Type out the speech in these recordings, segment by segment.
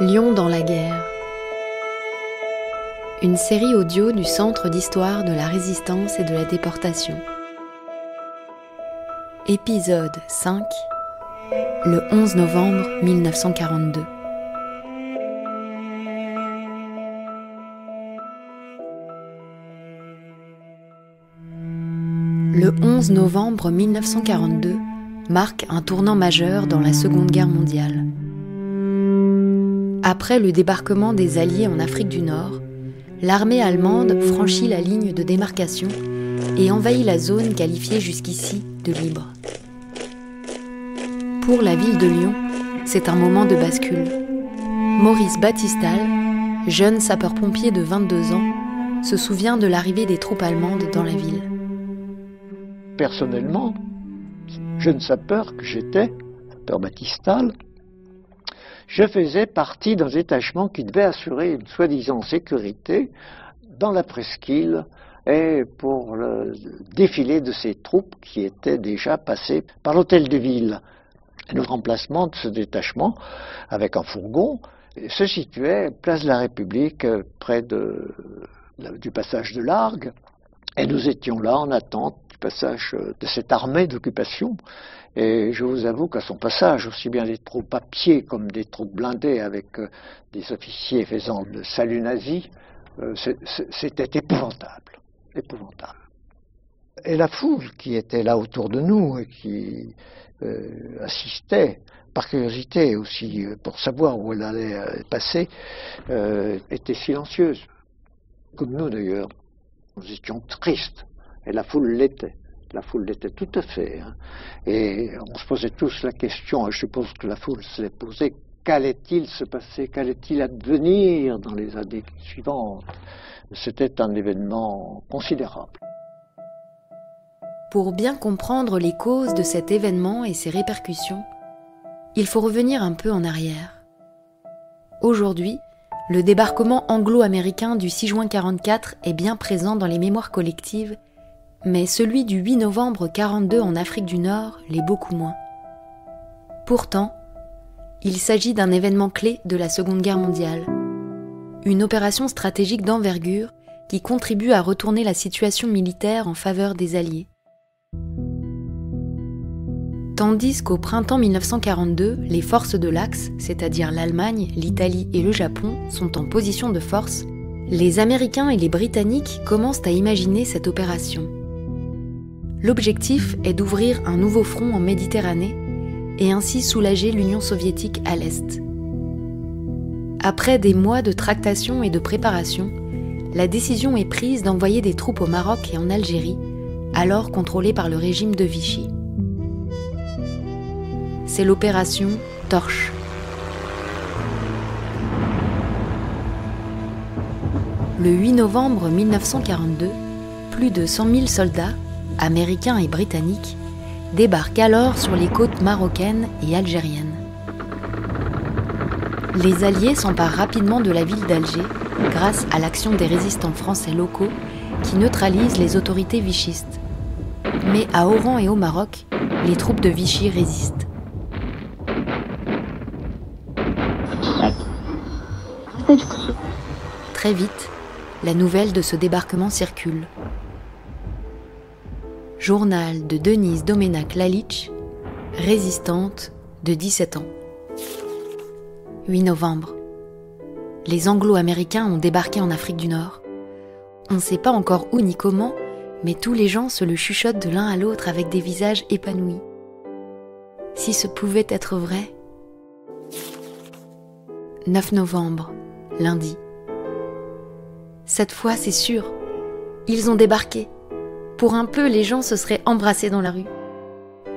Lyon dans la guerre. Une série audio du Centre d'histoire de la résistance et de la déportation. Épisode 5, le 11 novembre 1942. Le 11 novembre 1942 marque un tournant majeur dans la Seconde Guerre mondiale. Après le débarquement des Alliés en Afrique du Nord, l'armée allemande franchit la ligne de démarcation et envahit la zone qualifiée jusqu'ici de libre. Pour la ville de Lyon, c'est un moment de bascule. Maurice Battistal, jeune sapeur-pompier de 22 ans, se souvient de l'arrivée des troupes allemandes dans la ville. Personnellement, jeune sapeur que j'étais, sapeur Battistal, je faisais partie d'un détachement qui devait assurer une soi-disant sécurité dans la presqu'île et pour le défilé de ces troupes qui étaient déjà passées par l'hôtel de ville. Et notre emplacement de ce détachement, avec un fourgon, se situait place de la République, près du passage de l'Argue. Et nous étions là en attente du passage de cette armée d'occupation. Et je vous avoue qu'à son passage, aussi bien des troupes à pied comme des troupes blindées avec des officiers faisant le salut nazi, c'était épouvantable. Épouvantable. Et la foule qui était là autour de nous et qui assistait, par curiosité aussi, pour savoir où elle allait passer, était silencieuse. Comme nous d'ailleurs. Nous étions tristes, et la foule l'était. La foule l'était tout à fait. Hein. Et on se posait tous la question, et je suppose que la foule se l'est posée, qu'allait-il se passer, qu'allait-il advenir dans les années suivantes? C'était un événement considérable. Pour bien comprendre les causes de cet événement et ses répercussions, il faut revenir un peu en arrière. Aujourd'hui, le débarquement anglo-américain du 6 juin 1944 est bien présent dans les mémoires collectives, mais celui du 8 novembre 1942 en Afrique du Nord l'est beaucoup moins. Pourtant, il s'agit d'un événement clé de la Seconde Guerre mondiale. Une opération stratégique d'envergure qui contribue à retourner la situation militaire en faveur des Alliés. Tandis qu'au printemps 1942, les forces de l'Axe, c'est-à-dire l'Allemagne, l'Italie et le Japon, sont en position de force, les Américains et les Britanniques commencent à imaginer cette opération. L'objectif est d'ouvrir un nouveau front en Méditerranée et ainsi soulager l'Union soviétique à l'Est. Après des mois de tractation et de préparation, la décision est prise d'envoyer des troupes au Maroc et en Algérie, alors contrôlées par le régime de Vichy. C'est l'opération Torche. Le 8 novembre 1942, plus de 100 000 soldats, américains et britanniques, débarquent alors sur les côtes marocaines et algériennes. Les Alliés s'emparent rapidement de la ville d'Alger grâce à l'action des résistants français locaux qui neutralisent les autorités vichistes. Mais à Oran et au Maroc, les troupes de Vichy résistent. Très vite, la nouvelle de ce débarquement circule. Journal de Denise Domenac-Lalitch, résistante de 17 ans. 8 novembre. Les Anglo-Américains ont débarqué en Afrique du Nord. On ne sait pas encore où ni comment, mais tous les gens se le chuchotent de l'un à l'autre avec des visages épanouis. Si ce pouvait être vrai. 9 novembre, lundi. Cette fois, c'est sûr, ils ont débarqué. Pour un peu, les gens se seraient embrassés dans la rue.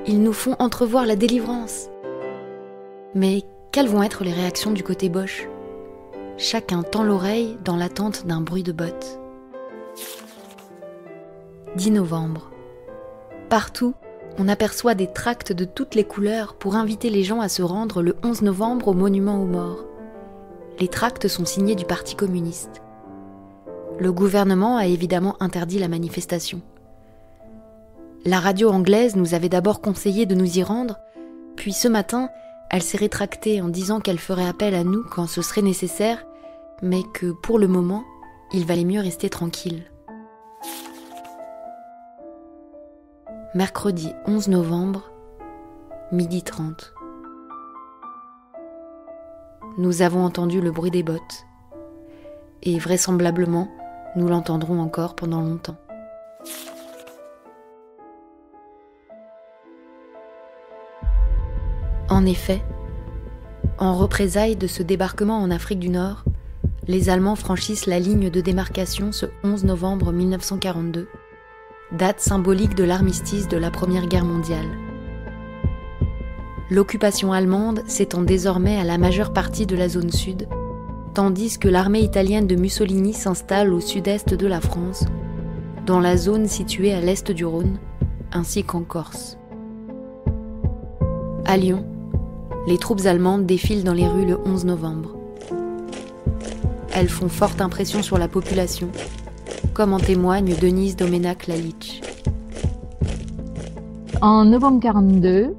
Ils nous font entrevoir la délivrance. Mais quelles vont être les réactions du côté Boche ? Chacun tend l'oreille dans l'attente d'un bruit de bottes. 10 novembre. Partout, on aperçoit des tracts de toutes les couleurs pour inviter les gens à se rendre le 11 novembre au monument aux morts. Les tracts sont signés du Parti communiste. Le gouvernement a évidemment interdit la manifestation. La radio anglaise nous avait d'abord conseillé de nous y rendre, puis ce matin, Elle s'est rétractée en disant qu'elle ferait appel à nous quand ce serait nécessaire, mais que pour le moment, il valait mieux rester tranquille. Mercredi 11 novembre, 12h30. Nous avons entendu le bruit des bottes. Et vraisemblablement, nous l'entendrons encore pendant longtemps. En effet, en représailles de ce débarquement en Afrique du Nord, les Allemands franchissent la ligne de démarcation ce 11 novembre 1942, date symbolique de l'armistice de la Première Guerre mondiale. L'occupation allemande s'étend désormais à la majeure partie de la zone sud, tandis que l'armée italienne de Mussolini s'installe au sud-est de la France, dans la zone située à l'est du Rhône, ainsi qu'en Corse. À Lyon, les troupes allemandes défilent dans les rues le 11 novembre. Elles font forte impression sur la population, comme en témoigne Denise Domenac-Lalić. En novembre 1942,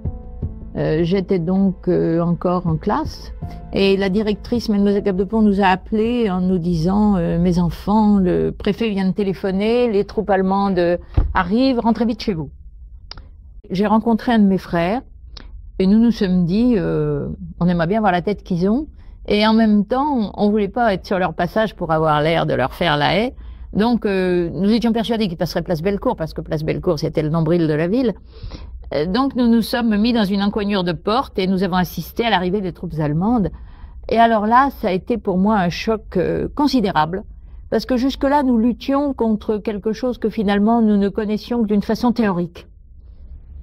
j'étais donc encore en classe et la directrice, Mademoiselle Capdepont, nous a appelés en nous disant « Mes enfants, le préfet vient de téléphoner, les troupes allemandes arrivent, rentrez vite chez vous ». J'ai rencontré un de mes frères et nous nous sommes dit on aimerait bien voir la tête qu'ils ont et en même temps on voulait pas être sur leur passage pour avoir l'air de leur faire la haie. Donc nous étions persuadés qu'ils passeraient place Bellecour parce que place Bellecour c'était le nombril de la ville. Donc nous nous sommes mis dans une encoignure de porte et nous avons assisté à l'arrivée des troupes allemandes. Et alors là, ça a été pour moi un choc considérable parce que jusque-là nous luttions contre quelque chose que finalement nous ne connaissions que d'une façon théorique.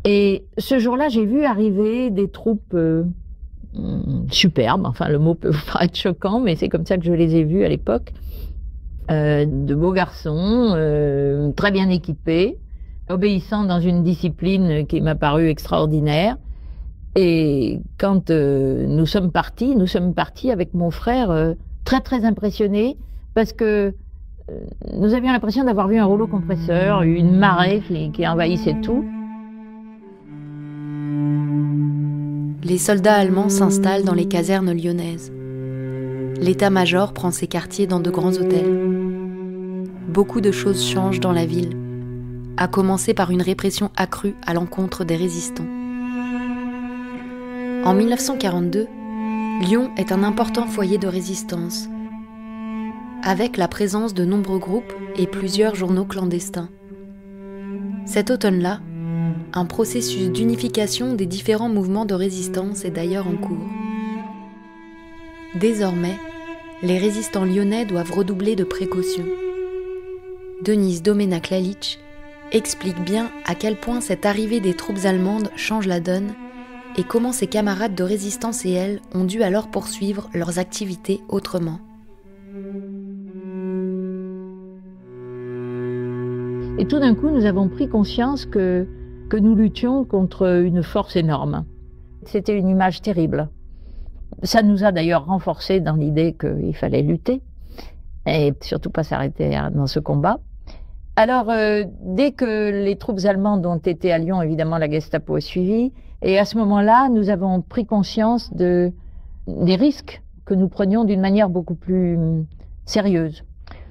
Et ce jour-là, j'ai vu arriver des troupes superbes, enfin le mot peut vous paraître choquant, mais c'est comme ça que je les ai vus à l'époque, de beaux garçons, très bien équipés, obéissant dans une discipline qui m'a paru extraordinaire. Et quand nous sommes partis avec mon frère très très impressionnés parce que nous avions l'impression d'avoir vu un rouleau compresseur, une marée qui envahissait tout. Les soldats allemands s'installent dans les casernes lyonnaises. L'état-major prend ses quartiers dans de grands hôtels. Beaucoup de choses changent dans la ville, à commencer par une répression accrue à l'encontre des résistants. En 1942, Lyon est un important foyer de résistance, avec la présence de nombreux groupes et plusieurs journaux clandestins. Cet automne-là, un processus d'unification des différents mouvements de résistance est d'ailleurs en cours. Désormais, les résistants lyonnais doivent redoubler de précautions. Denise Domenac-Lalić explique bien à quel point cette arrivée des troupes allemandes change la donne et comment ses camarades de résistance et elle ont dû alors poursuivre leurs activités autrement. Et tout d'un coup, nous avons pris conscience que nous luttions contre une force énorme. C'était une image terrible. Ça nous a d'ailleurs renforcés dans l'idée qu'il fallait lutter et surtout pas s'arrêter dans ce combat. Alors, dès que les troupes allemandes ont été à Lyon, évidemment, la Gestapo a suivi. Et à ce moment-là, nous avons pris conscience des risques que nous prenions d'une manière beaucoup plus sérieuse.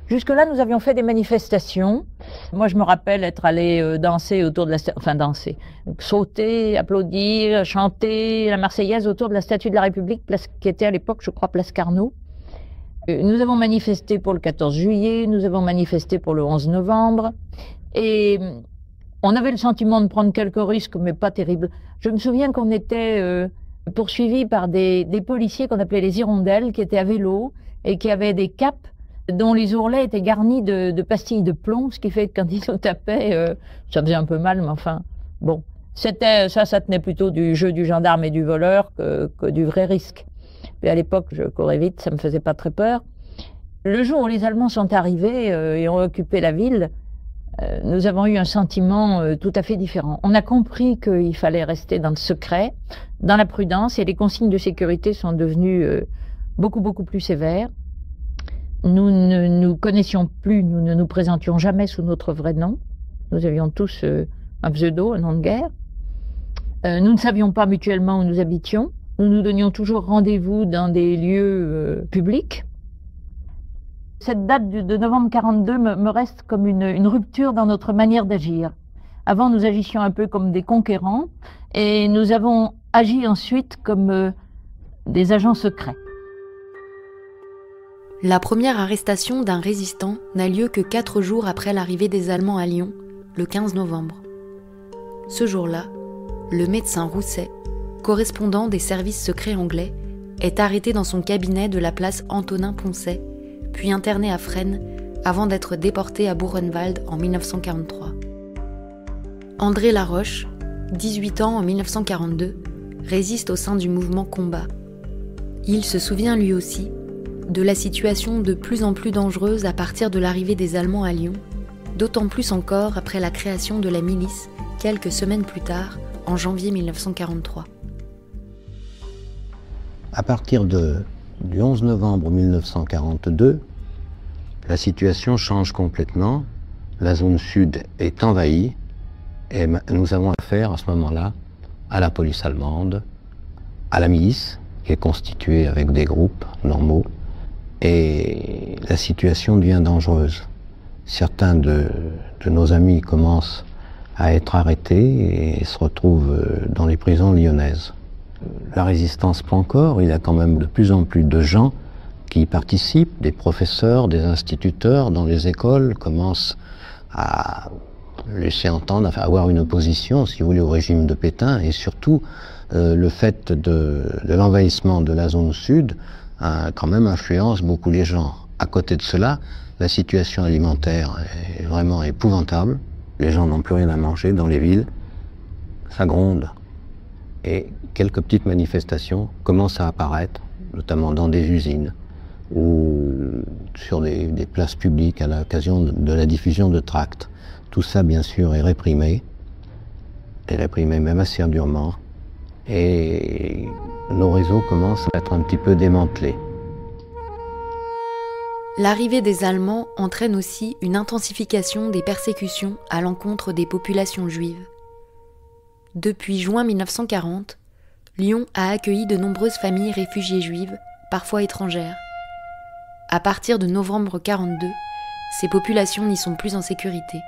Jusque-là, nous avions fait des manifestations. Moi, je me rappelle être allé danser autour de la... Enfin, danser. Sauter, applaudir, chanter la Marseillaise autour de la Statue de la République, qui était à l'époque, je crois, place Carnot. Nous avons manifesté pour le 14 juillet, nous avons manifesté pour le 11 novembre. Et on avait le sentiment de prendre quelques risques, mais pas terribles. Je me souviens qu'on était poursuivis par des policiers qu'on appelait les hirondelles, qui étaient à vélo et qui avaient des capes dont les ourlets étaient garnis de pastilles de plomb, ce qui fait que quand ils nous tapaient, ça faisait un peu mal, mais enfin, bon. Ça tenait plutôt du jeu du gendarme et du voleur que du vrai risque. Puis à l'époque, je courais vite, ça me faisait pas très peur. Le jour où les Allemands sont arrivés et ont occupé la ville, nous avons eu un sentiment tout à fait différent. On a compris qu'il fallait rester dans le secret, dans la prudence, et les consignes de sécurité sont devenues beaucoup plus sévères. Nous ne nous connaissions plus, nous ne nous présentions jamais sous notre vrai nom. Nous avions tous un pseudo, un nom de guerre. Nous ne savions pas mutuellement où nous habitions. Nous nous donnions toujours rendez-vous dans des lieux publics. Cette date de novembre 42 me reste comme une rupture dans notre manière d'agir. Avant, nous agissions un peu comme des conquérants et nous avons agi ensuite comme des agents secrets. La première arrestation d'un résistant n'a lieu que 4 jours après l'arrivée des Allemands à Lyon, le 15 novembre. Ce jour-là, le médecin Rousset, correspondant des services secrets anglais, est arrêté dans son cabinet de la place Antonin-Poncet, puis interné à Fresnes, avant d'être déporté à Buchenwald en 1943. André Laroche, 18 ans en 1942, résiste au sein du mouvement Combat. Il se souvient lui aussi de la situation de plus en plus dangereuse à partir de l'arrivée des Allemands à Lyon, d'autant plus encore après la création de la milice quelques semaines plus tard, en janvier 1943. À partir du 11 novembre 1942, la situation change complètement. La zone sud est envahie et nous avons affaire à ce moment-là à la police allemande, à la milice qui est constituée avec des groupes normaux et la situation devient dangereuse. Certains de nos amis commencent à être arrêtés et se retrouvent dans les prisons lyonnaises. La résistance prend corps, il y a quand même de plus en plus de gens qui y participent, des professeurs, des instituteurs dans les écoles commencent à laisser entendre, à avoir une opposition, si vous voulez, au régime de Pétain, et surtout le fait de l'envahissement de la zone sud quand même influence beaucoup les gens. À côté de cela, la situation alimentaire est vraiment épouvantable. Les gens n'ont plus rien à manger dans les villes, ça gronde. Et quelques petites manifestations commencent à apparaître, notamment dans des usines ou sur des places publiques à l'occasion de la diffusion de tracts. Tout ça, bien sûr, est réprimé même assez durement. Et nos réseaux commencent à être un petit peu démantelés. L'arrivée des Allemands entraîne aussi une intensification des persécutions à l'encontre des populations juives. Depuis juin 1940, Lyon a accueilli de nombreuses familles réfugiées juives, parfois étrangères. À partir de novembre 1942, ces populations n'y sont plus en sécurité.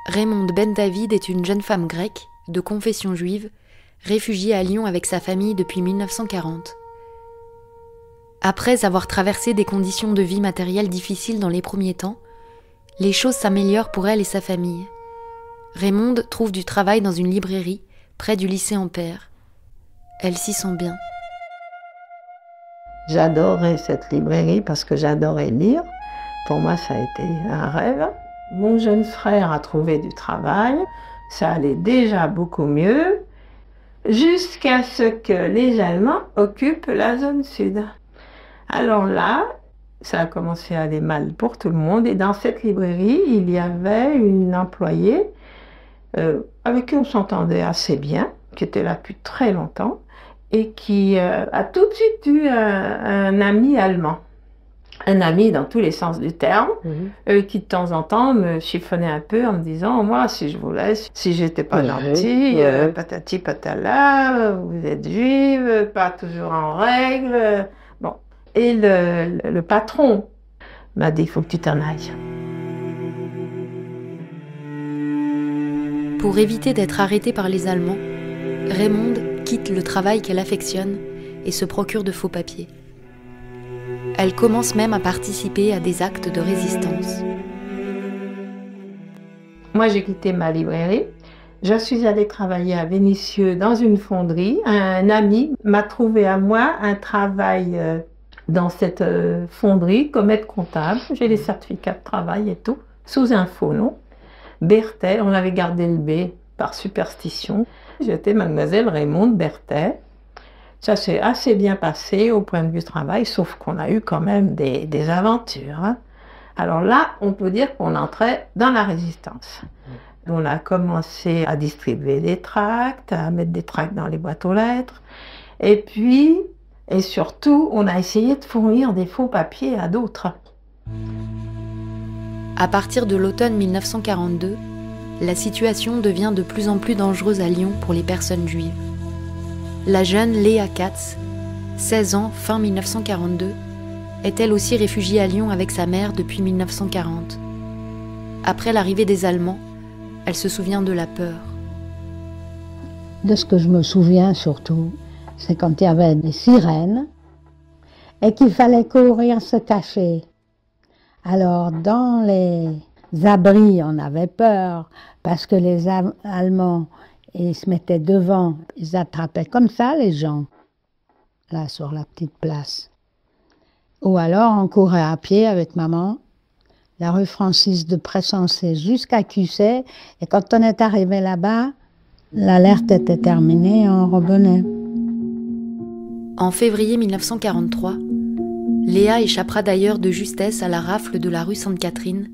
Raymonde Ben David est une jeune femme grecque, de confession juive, réfugiée à Lyon avec sa famille depuis 1940. Après avoir traversé des conditions de vie matérielles difficiles dans les premiers temps, les choses s'améliorent pour elle et sa famille. Raymonde trouve du travail dans une librairie près du lycée Ampère. Elle s'y sent bien. J'adorais cette librairie parce que j'adorais lire. Pour moi, ça a été un rêve. Mon jeune frère a trouvé du travail. Ça allait déjà beaucoup mieux, jusqu'à ce que les Allemands occupent la zone sud. Alors là, ça a commencé à aller mal pour tout le monde. Et dans cette librairie, il y avait une employée avec qui on s'entendait assez bien, qui était là depuis très longtemps, et qui a tout de suite eu un ami allemand. Un ami dans tous les sens du terme, qui de temps en temps me chiffonnait un peu en me disant « Moi, si je vous laisse, si j'étais pas gentil, patati patala, vous êtes juive, pas toujours en règle. » Bon. Et le patron m'a dit « Il faut que tu t'en ailles. » Pour éviter d'être arrêtée par les Allemands, Raymonde quitte le travail qu'elle affectionne et se procure de faux papiers. Elle commence même à participer à des actes de résistance. Moi, j'ai quitté ma librairie. Je suis allée travailler à Vénissieux dans une fonderie. Un ami m'a trouvé à moi un travail dans cette fonderie comme aide comptable. J'ai les certificats de travail et tout, sous un faux nom. Berthet, on avait gardé le B par superstition. J'étais mademoiselle Raymonde Berthet. Ça s'est assez bien passé au point de vue travail, sauf qu'on a eu quand même des aventures. Hein. Alors là, on peut dire qu'on entrait dans la résistance. On a commencé à distribuer des tracts, à mettre des tracts dans les boîtes aux lettres. Et puis, et surtout, on a essayé de fournir des faux papiers à d'autres. À partir de l'automne 1942, la situation devient de plus en plus dangereuse à Lyon pour les personnes juives. La jeune Léa Katz, 16 ans fin 1942, est elle aussi réfugiée à Lyon avec sa mère depuis 1940. Après l'arrivée des Allemands, elle se souvient de la peur. De ce que je me souviens surtout, c'est quand il y avait des sirènes et qu'il fallait courir se cacher. Alors dans les abris, on avait peur parce que les Allemands, ils se mettaient devant, ils attrapaient comme ça les gens, là sur la petite place. Ou alors on courait à pied avec maman, la rue Francis de Pressensé jusqu'à Cusset, et quand on est arrivé là-bas, l'alerte était terminée et on revenait. En février 1943, Léa échappera d'ailleurs de justesse à la rafle de la rue Sainte-Catherine,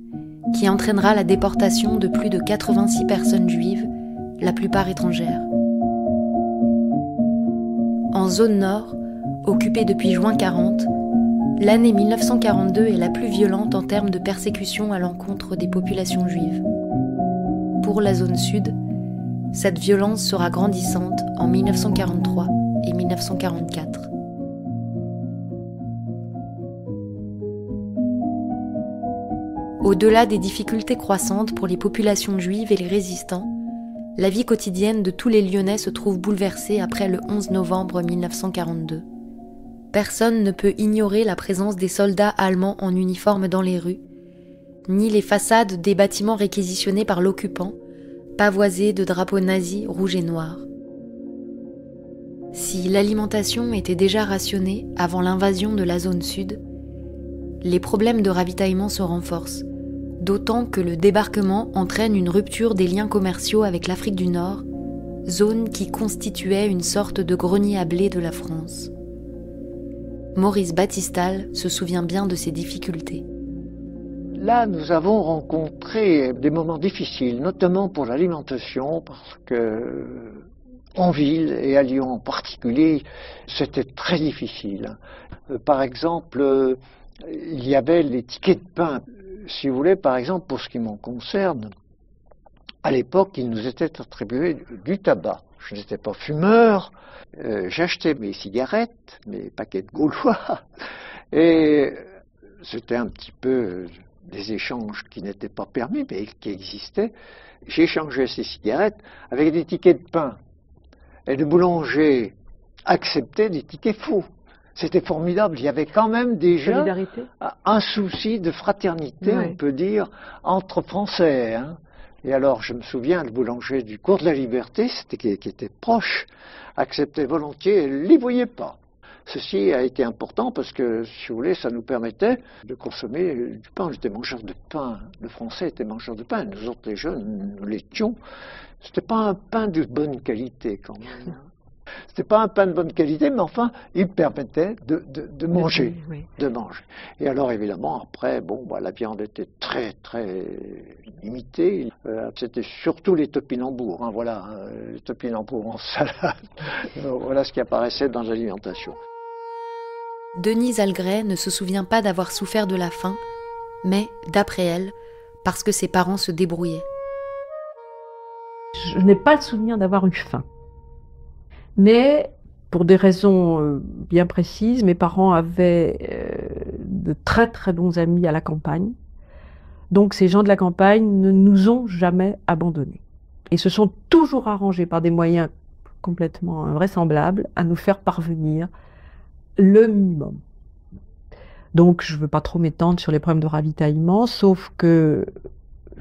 qui entraînera la déportation de plus de 86 personnes juives, la plupart étrangères. En zone nord, occupée depuis juin 40, l'année 1942 est la plus violente en termes de persécution à l'encontre des populations juives. Pour la zone sud, cette violence sera grandissante en 1943 et 1944. Au-delà des difficultés croissantes pour les populations juives et les résistants, la vie quotidienne de tous les Lyonnais se trouve bouleversée après le 11 novembre 1942. Personne ne peut ignorer la présence des soldats allemands en uniforme dans les rues, ni les façades des bâtiments réquisitionnés par l'occupant, pavoisés de drapeaux nazis rouges et noirs. Si l'alimentation était déjà rationnée avant l'invasion de la zone sud, les problèmes de ravitaillement se renforcent, d'autant que le débarquement entraîne une rupture des liens commerciaux avec l'Afrique du Nord, zone qui constituait une sorte de grenier à blé de la France. Maurice Battistal se souvient bien de ces difficultés. Là, nous avons rencontré des moments difficiles, notamment pour l'alimentation, parce que en ville et à Lyon en particulier, c'était très difficile. Par exemple, il y avait les tickets de pain. Si vous voulez, par exemple, pour ce qui m'en concerne, à l'époque, il nous était attribué du tabac. Je n'étais pas fumeur, j'achetais mes cigarettes, mes paquets de Gaulois, et c'était un petit peu des échanges qui n'étaient pas permis, mais qui existaient. J'échangeais ces cigarettes avec des tickets de pain, et le boulanger acceptait des tickets faux. C'était formidable, il y avait quand même déjà un souci de fraternité, oui, on peut dire, entre Français. Hein. Et alors, je me souviens, le boulanger du cours de la Liberté, qui était proche, acceptait volontiers, et ne les voyait pas. Ceci a été important parce que, si vous voulez, ça nous permettait de consommer du pain. J'étais mangeur de pain, le Français était mangeur de pain, nous autres les jeunes, nous l'étions. C'était pas un pain de bonne qualité quand même. C'était pas un pain de bonne qualité, mais enfin, il permettait de manger, oui. De manger. Et alors, évidemment, après, bon, bah, la viande était très, très limitée. C'était surtout les topinambours, hein, voilà, les topinambours en salade. Voilà ce qui apparaissait dans l'alimentation. Denise Algret ne se souvient pas d'avoir souffert de la faim, mais, d'après elle, parce que ses parents se débrouillaient. Je n'ai pas le souvenir d'avoir eu faim. Mais, pour des raisons bien précises, mes parents avaient de très très bons amis à la campagne. Donc ces gens de la campagne ne nous ont jamais abandonnés. Et se sont toujours arrangés par des moyens complètement invraisemblables à nous faire parvenir le minimum. Donc je ne veux pas trop m'étendre sur les problèmes de ravitaillement, sauf que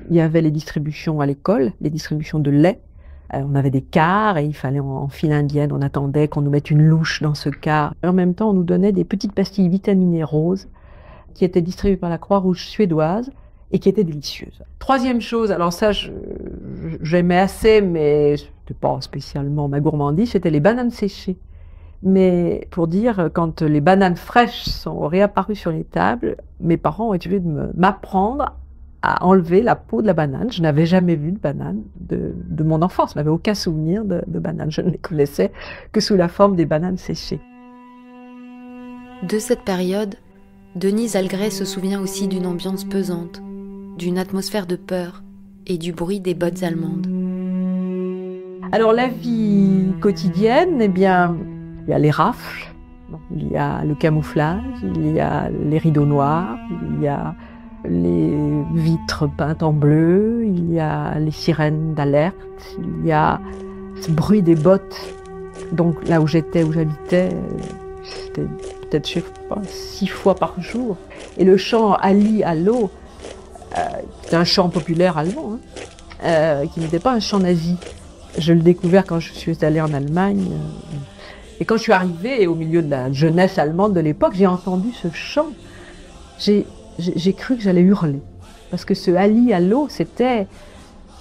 il y avait les distributions à l'école, les distributions de lait. On avait des cars et il fallait en file indienne, on attendait qu'on nous mette une louche dans ce car. Et en même temps, on nous donnait des petites pastilles vitaminées roses qui étaient distribuées par la Croix-Rouge suédoise et qui étaient délicieuses. Troisième chose, alors ça, j'aimais assez, mais c'était pas spécialement ma gourmandise, c'était les bananes séchées. Mais pour dire, quand les bananes fraîches sont réapparues sur les tables, mes parents ont été obligés de m'apprendre à enlever la peau de la banane. Je n'avais jamais vu de banane de mon enfance. Je n'avais aucun souvenir de banane. Je ne les connaissais que sous la forme des bananes séchées. De cette période, Denise Algret se souvient aussi d'une ambiance pesante, d'une atmosphère de peur et du bruit des bottes allemandes. Alors la vie quotidienne, eh bien, il y a les rafles, il y a le camouflage, il y a les rideaux noirs, il y a les vitres peintes en bleu, il y a les sirènes d'alerte, il y a ce bruit des bottes. Donc là où j'habitais, c'était peut-être, je sais pas, 6 fois par jour. Et le chant Ali à l'eau, c'est un chant populaire allemand, qui n'était pas un chant nazi. Je l'ai découvert quand je suis allée en Allemagne. Et quand je suis arrivée au milieu de la jeunesse allemande de l'époque, j'ai entendu ce chant. J'ai cru que j'allais hurler. Parce que ce Ali à l'eau, c'était,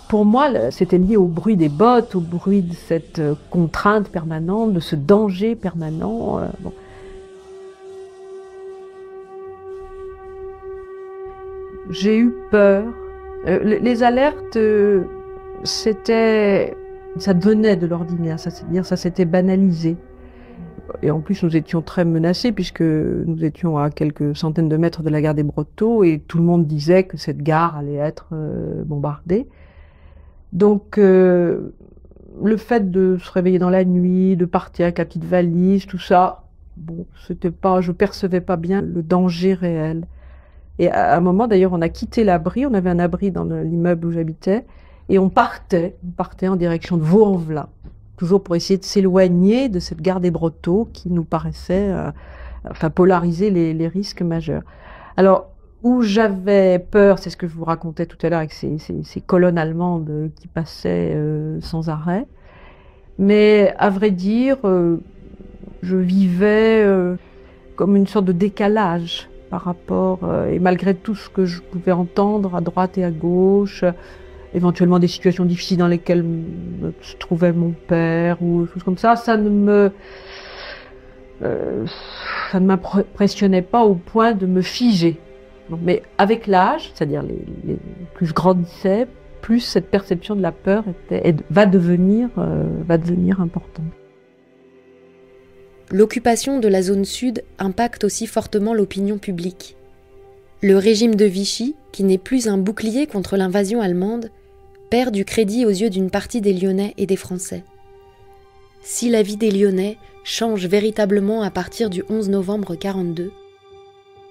pour moi, c'était lié au bruit des bottes, au bruit de cette contrainte permanente, de ce danger permanent. Bon. J'ai eu peur. Les alertes, ça devenait de l'ordinaire, c'est-à-dire ça s'était banalisé. Et en plus, nous étions très menacés puisque nous étions à quelques centaines de mètres de la gare des Brotteaux et tout le monde disait que cette gare allait être bombardée. Donc, le fait de se réveiller dans la nuit, de partir avec la petite valise, tout ça, bon, je percevais pas bien le danger réel. Et à un moment, d'ailleurs, on a quitté l'abri, on avait un abri dans l'immeuble où j'habitais, et on partait en direction de Vaux-en-Velin, toujours pour essayer de s'éloigner de cette gare des Brotteaux qui nous paraissait polariser les risques majeurs. Alors, où j'avais peur, c'est ce que je vous racontais tout à l'heure avec ces colonnes allemandes qui passaient sans arrêt, mais à vrai dire, je vivais comme une sorte de décalage par rapport, et malgré tout ce que je pouvais entendre à droite et à gauche, éventuellement des situations difficiles dans lesquelles se trouvait mon père ou des choses comme ça, ça ne m'impressionnait pas au point de me figer. Mais avec l'âge, c'est-à-dire plus je grandissais, plus cette perception de la peur va devenir importante. L'occupation de la zone sud impacte aussi fortement l'opinion publique. Le régime de Vichy, qui n'est plus un bouclier contre l'invasion allemande, perd du crédit aux yeux d'une partie des Lyonnais et des Français. Si la vie des Lyonnais change véritablement à partir du 11 novembre 1942,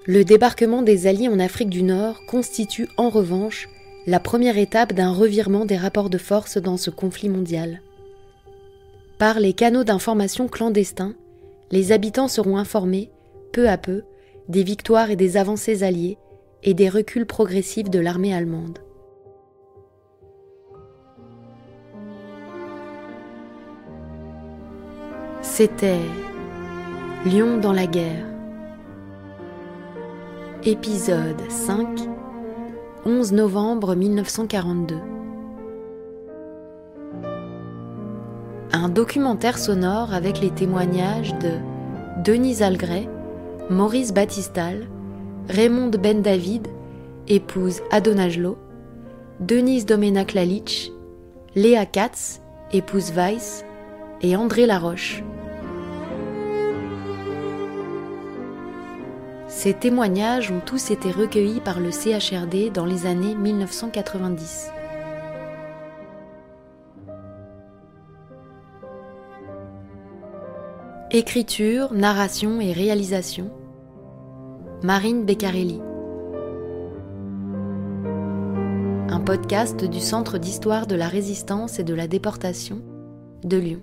le débarquement des Alliés en Afrique du Nord constitue en revanche la première étape d'un revirement des rapports de force dans ce conflit mondial. Par les canaux d'information clandestins, les habitants seront informés, peu à peu, des victoires et des avancées alliées et des reculs progressifs de l'armée allemande. C'était Lyon dans la guerre. Épisode 5, 11 novembre 1942. Un documentaire sonore avec les témoignages de Denise Algret, Maurice Battistal, Raymonde Ben David, épouse Adonajlo, Denise Domenac-Lalitch, Léa Katz, épouse Weiss, et André Laroche. Ces témoignages ont tous été recueillis par le CHRD dans les années 1990. Écriture, narration et réalisation, Marine Beccarelli. Un podcast du Centre d'histoire de la résistance et de la déportation de Lyon.